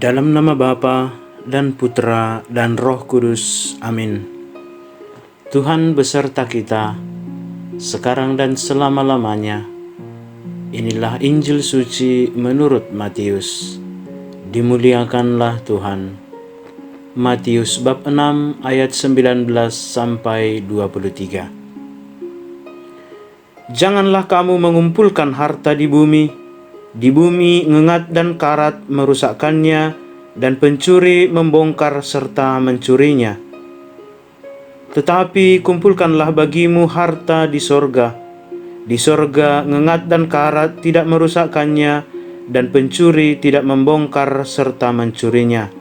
Dalam nama Bapa dan Putra dan Roh Kudus. Amin. Tuhan beserta kita, sekarang dan selama-lamanya. Inilah Injil suci menurut Matius. Dimuliakanlah Tuhan. Matius bab 6 ayat 19 sampai 23. Janganlah kamu mengumpulkan harta di bumi ngengat dan karat merusakkannya, dan pencuri membongkar serta mencurinya. Tetapi kumpulkanlah bagimu harta di sorga. Di sorga ngengat dan karat tidak merusakkannya, dan pencuri tidak membongkar serta mencurinya.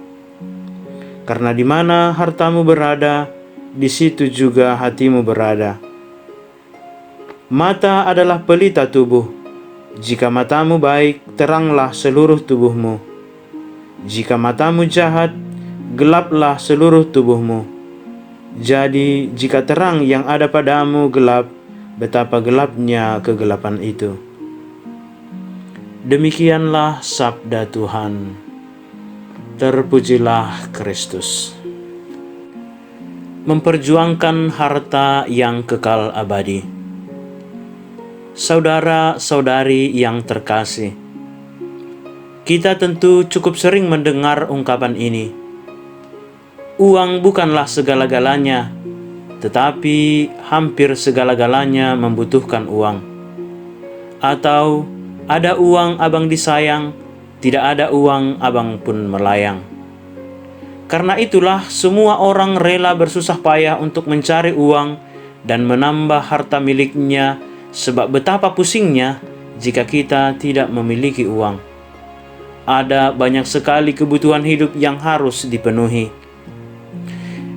Karena di mana hartamu berada, di situ juga hatimu berada. Mata adalah pelita tubuh. Jika matamu baik, teranglah seluruh tubuhmu. Jika matamu jahat, gelaplah seluruh tubuhmu. Jadi, jika terang yang ada padamu gelap, betapa gelapnya kegelapan itu. Demikianlah sabda Tuhan. Terpujilah Kristus. Memperjuangkan harta yang kekal abadi. Saudara-saudari yang terkasih, kita tentu cukup sering mendengar ungkapan ini. Uang bukanlah segala-galanya, tetapi hampir segala-galanya membutuhkan uang. Atau, ada uang abang disayang, tidak ada uang abang pun melayang. Karena itulah semua orang rela bersusah payah untuk mencari uang dan menambah harta miliknya, sebab betapa pusingnya jika kita tidak memiliki uang. Ada banyak sekali kebutuhan hidup yang harus dipenuhi.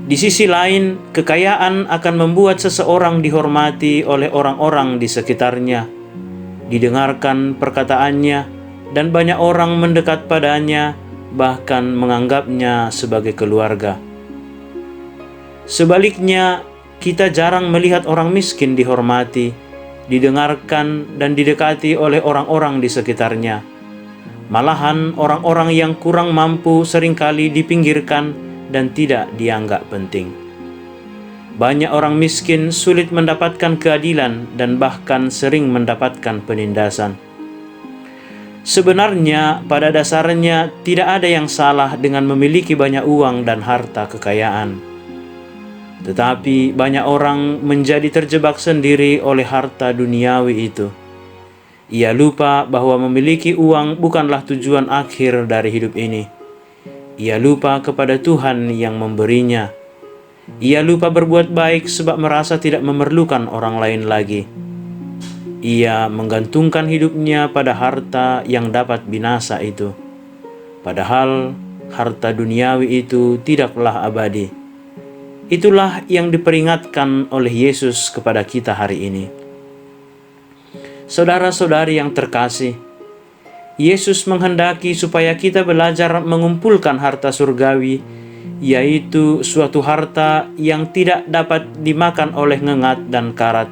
Di sisi lain, kekayaan akan membuat seseorang dihormati oleh orang-orang di sekitarnya, didengarkan perkataannya, dan banyak orang mendekat padanya, bahkan menganggapnya sebagai keluarga. Sebaliknya, kita jarang melihat orang miskin dihormati, didengarkan, dan didekati oleh orang-orang di sekitarnya. Malahan orang-orang yang kurang mampu seringkali dipinggirkan dan tidak dianggap penting. Banyak orang miskin sulit mendapatkan keadilan dan bahkan sering mendapatkan penindasan. Sebenarnya, pada dasarnya tidak ada yang salah dengan memiliki banyak uang dan harta kekayaan. Tetapi banyak orang menjadi terjebak sendiri oleh harta duniawi itu. Ia lupa bahwa memiliki uang bukanlah tujuan akhir dari hidup ini. Ia lupa kepada Tuhan yang memberinya. Ia lupa berbuat baik sebab merasa tidak memerlukan orang lain lagi. Ia menggantungkan hidupnya pada harta yang dapat binasa itu. Padahal harta duniawi itu tidaklah abadi. Itulah yang diperingatkan oleh Yesus kepada kita hari ini. Saudara-saudari yang terkasih, Yesus menghendaki supaya kita belajar mengumpulkan harta surgawi, yaitu suatu harta yang tidak dapat dimakan oleh ngengat dan karat,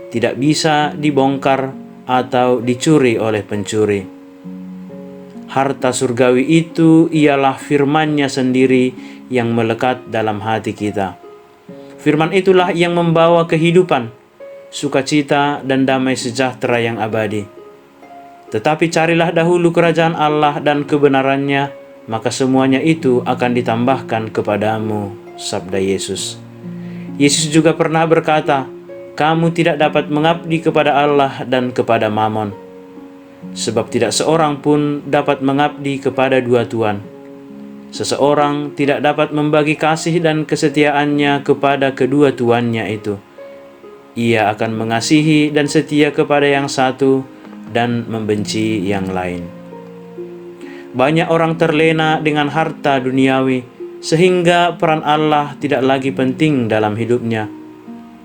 tidak bisa dibongkar atau dicuri oleh pencuri. Harta surgawi itu ialah firman-Nya sendiri yang melekat dalam hati kita. Firman itulah yang membawa kehidupan, sukacita, dan damai sejahtera yang abadi. Tetapi carilah dahulu kerajaan Allah dan kebenarannya, maka semuanya itu akan ditambahkan kepadamu, sabda Yesus. Yesus juga pernah berkata, kamu tidak dapat mengabdi kepada Allah dan kepada Mammon. Sebab tidak seorang pun dapat mengabdi kepada dua tuan. Seseorang tidak dapat membagi kasih dan kesetiaannya kepada kedua tuannya itu. Ia akan mengasihi dan setia kepada yang satu dan membenci yang lain. Banyak orang terlena dengan harta duniawi, sehingga peran Allah tidak lagi penting dalam hidupnya.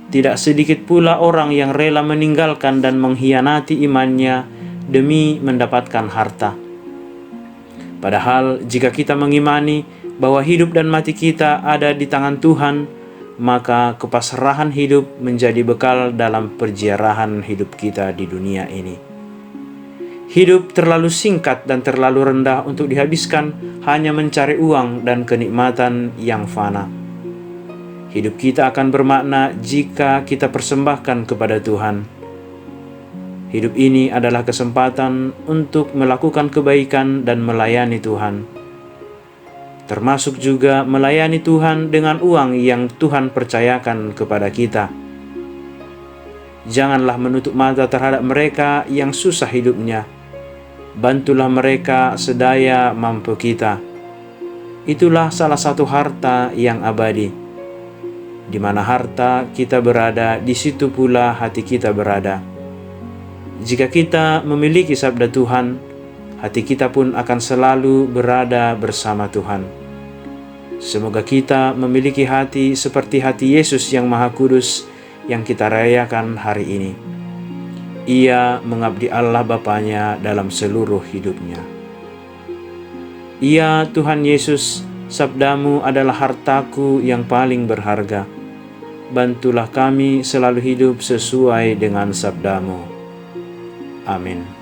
Tidak sedikit pula orang yang rela meninggalkan dan mengkhianati imannya demi mendapatkan harta. Padahal jika kita mengimani bahwa hidup dan mati kita ada di tangan Tuhan, maka kepasrahan hidup menjadi bekal dalam perjalanan hidup kita di dunia ini. Hidup terlalu singkat dan terlalu rendah untuk dihabiskan hanya mencari uang dan kenikmatan yang fana. Hidup kita akan bermakna jika kita persembahkan kepada Tuhan. Hidup ini adalah kesempatan untuk melakukan kebaikan dan melayani Tuhan, termasuk juga melayani Tuhan dengan uang yang Tuhan percayakan kepada kita. Janganlah menutup mata terhadap mereka yang susah hidupnya. Bantulah mereka sedaya mampu kita. Itulah salah satu harta yang abadi. Di mana harta kita berada, di situ pula hati kita berada. Jika kita memiliki sabda Tuhan, hati kita pun akan selalu berada bersama Tuhan. Semoga kita memiliki hati seperti hati Yesus yang Maha Kudus yang kita rayakan hari ini. Ia mengabdi Allah Bapanya dalam seluruh hidupnya. Ya Tuhan Yesus, sabdamu adalah hartaku yang paling berharga. Bantulah kami selalu hidup sesuai dengan sabdamu. Amin.